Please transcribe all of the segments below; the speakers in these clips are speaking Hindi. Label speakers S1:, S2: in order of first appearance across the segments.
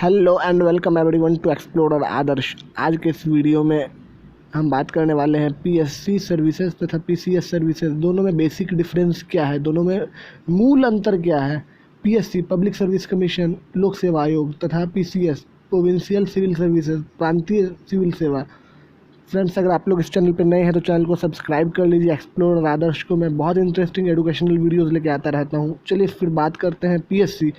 S1: Hello and welcome everyone to explorer Adarsh. आज के इस वीडियो में हम बात करने वाले हैं पीएससी सर्विसेज तथा पीसीएस सर्विसेज, दोनों में बेसिक डिफरेंस क्या है, दोनों में मूल अंतर क्या है। पीएससी पब्लिक सर्विस कमीशन लोक सेवा आयोग तथा पीसीएस प्रोविंशियल सिविल सर्विसेज प्रांतीय सिविल सेवा। फ्रेंड्स, अगर आप लोग इस चैनल पर नए हैं तो चैनल को सब्सक्राइब कर लीजिए। एक्सप्लोरर आदर्श को मैं बहुत इंटरेस्टिंग एजुकेशनल वीडियोज़ लेके आता रहता हूँ। चलिए फिर बात करते हैं पीएससी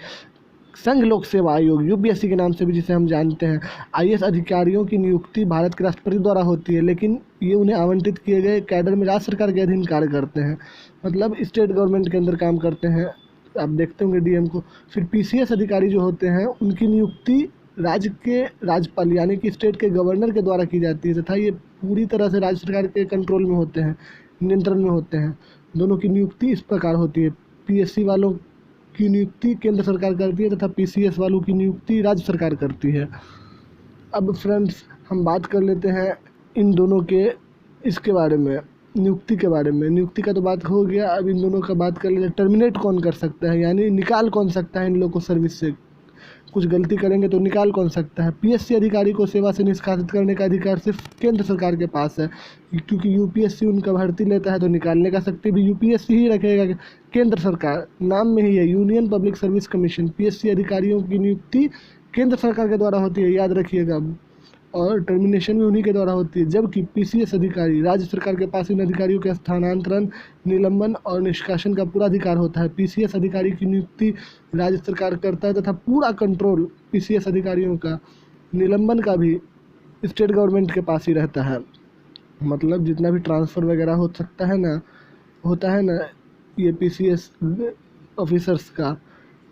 S1: संघ लोक सेवा आयोग, यूपीएससी के नाम से भी जिसे हम जानते हैं। आईएएस अधिकारियों की नियुक्ति भारत के राष्ट्रपति द्वारा होती है, लेकिन ये उन्हें आवंटित किए गए कैडर में राज्य सरकार के अधीन कार्य करते हैं, मतलब स्टेट गवर्नमेंट के अंदर काम करते हैं। आप देखते होंगे डीएम को। फिर पीसीएस अधिकारी जो होते हैं उनकी नियुक्ति राज्य के राज्यपाल यानी कि स्टेट के गवर्नर के द्वारा की जाती है तथा ये पूरी तरह से राज्य सरकार के कंट्रोल में होते हैं, नियंत्रण में होते हैं। दोनों की नियुक्ति इस प्रकार होती है। पीएससी वालों की नियुक्ति केंद्र सरकार करती है तथा पीसीएस वालों की नियुक्ति राज्य सरकार करती है। अब फ्रेंड्स, हम बात कर लेते हैं इन दोनों के इसके बारे में, नियुक्ति के बारे में। नियुक्ति का तो बात हो गया, अब इन दोनों का बात कर लेते हैं। टर्मिनेट कौन कर सकता है, यानी निकाल कौन सकता है इन लोगों को सर्विस से। कुछ गलती करेंगे तो निकाल कौन सकता है। पीएससी अधिकारी को सेवा से निष्कासित करने का अधिकार सिर्फ केंद्र सरकार के पास है, क्योंकि यूपीएससी उनका भर्ती लेता है तो निकालने का शक्ति भी यूपीएससी ही रखेगा। केंद्र सरकार नाम में ही है, union public service commission. PSC अधिकारियों की नियुक्ति केंद्र सरकार के द्वारा होती है, याद रखिएगा, और टर्मिनेशन भी उन्हीं के द्वारा होती है। जबकि पीसीएस अधिकारी, राज्य सरकार के पास इन अधिकारियों के स्थानांतरण, निलंबन और निष्कासन का पूरा अधिकार होता है। पीसीएस अधिकारी की नियुक्ति राज्य सरकार करता है तथा पूरा कंट्रोल पीसीएस अधिकारियों का, निलंबन का भी स्टेट गवर्नमेंट के पास ही रहता है। मतलब जितना भी ट्रांसफ़र वगैरह होता है ना ये पीसीएस ऑफिसर्स का,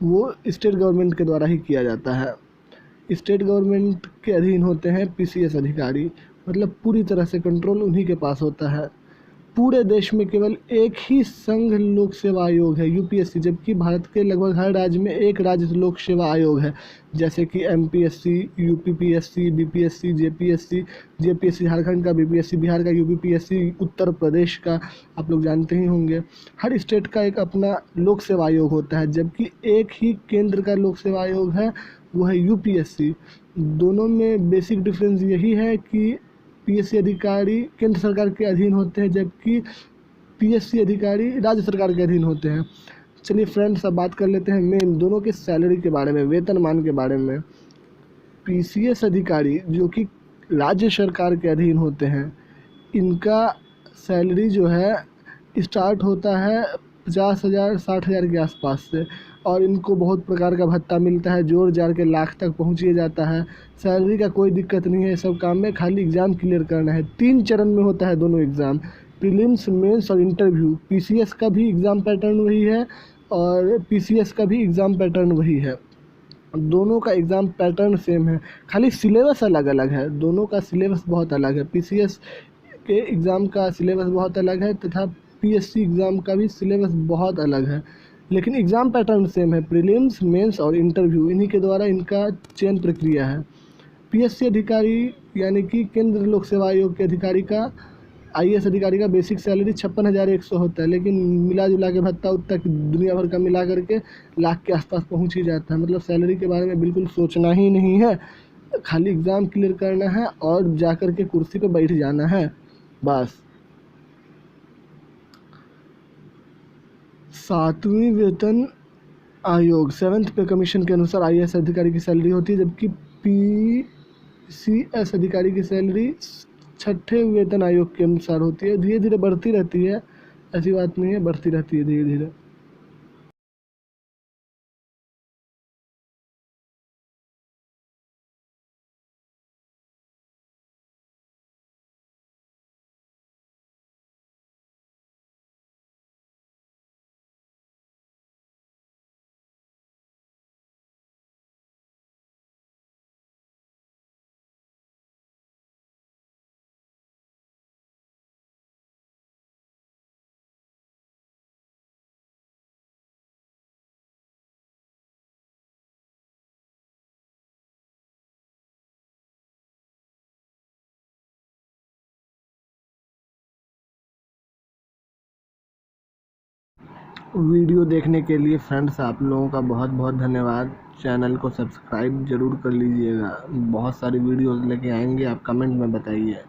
S1: वो स्टेट गवर्नमेंट के द्वारा ही किया जाता है। स्टेट गवर्नमेंट के अधीन होते हैं पीसीएस अधिकारी, मतलब पूरी तरह से कंट्रोल उन्हीं के पास होता है। पूरे देश में केवल एक ही संघ लोक सेवा आयोग है, यूपीएससी, जबकि भारत के लगभग हर राज्य में एक राज्य लोक सेवा आयोग है, जैसे कि MPSC, UPPSC, BPSC, JPSC Jharkhand का, बीपीएससी बिहार का, यूपीपीएससी उत्तर प्रदेश का, आप लोग जानते ही होंगे। हर स्टेट का एक अपना लोक सेवा आयोग होता है, जबकि एक ही केंद्र का लोक सेवा आयोग है, वो है यूपीएससी। दोनों में बेसिक डिफरेंस यही है कि पीएससी अधिकारी केंद्र सरकार के अधीन होते हैं, जबकि पीएससी अधिकारी राज्य सरकार के अधीन होते हैं। चलिए फ्रेंड्स, अब बात कर लेते हैं मेन दोनों के सैलरी के बारे में, वेतनमान के बारे में। पीसीएस अधिकारी जो कि राज्य सरकार के अधीन होते हैं, इनका सैलरी जो है स्टार्ट होता है 50,000 60,000 के आसपास से, और इनको बहुत प्रकार का भत्ता मिलता है, जोड़ जाड़ के लाख तक पहुँचिए जाता है। सैलरी का कोई दिक्कत नहीं है, सब काम में खाली एग्ज़ाम क्लियर करना है। 3 चरण में होता है दोनों एग्ज़ाम, प्रीलिम्स, मेंस और इंटरव्यू। पीसीएस का भी एग्ज़ाम पैटर्न वही है और पीसीएस का भी एग्ज़ाम पैटर्न वही है। दोनों का एग्ज़ाम पैटर्न सेम है, खाली सिलेबस अलग अलग है। दोनों का सिलेबस बहुत अलग है। पीसीएस के एग्ज़ाम का सिलेबस बहुत अलग है तथा पीएससी एग्ज़ाम का भी सिलेबस बहुत अलग है, लेकिन एग्ज़ाम पैटर्न सेम है। प्रीलिम्स, मेंस और इंटरव्यू, इन्हीं के द्वारा इनका चयन प्रक्रिया है। पीएससी अधिकारी यानी कि केंद्र लोक सेवा आयोग के अधिकारी का, आईएएस अधिकारी का बेसिक सैलरी 56,100 होता है, लेकिन मिला जुला के भत्ता उत्ता दुनिया भर का मिला करके लाख के आसपास पहुंच ही जाता है। मतलब सैलरी के बारे में बिल्कुल सोचना ही नहीं है, खाली एग्ज़ाम क्लियर करना है और जा कर के कुर्सी पे बैठ जाना है, बस। 7वीं वेतन आयोग 7th पे कमीशन के अनुसार आईएएस अधिकारी की सैलरी होती है, जबकि पीसीएस अधिकारी की सैलरी 6ठे वेतन आयोग के अनुसार होती है। धीरे धीरे बढ़ती रहती है, ऐसी बात नहीं है, बढ़ती रहती है धीरे धीरे। वीडियो देखने के लिए फ्रेंड्स आप लोगों का बहुत बहुत धन्यवाद। चैनल को सब्सक्राइब ज़रूर कर लीजिएगा। बहुत सारी वीडियोज़ लेके आएंगे, आप कमेंट में बताइए।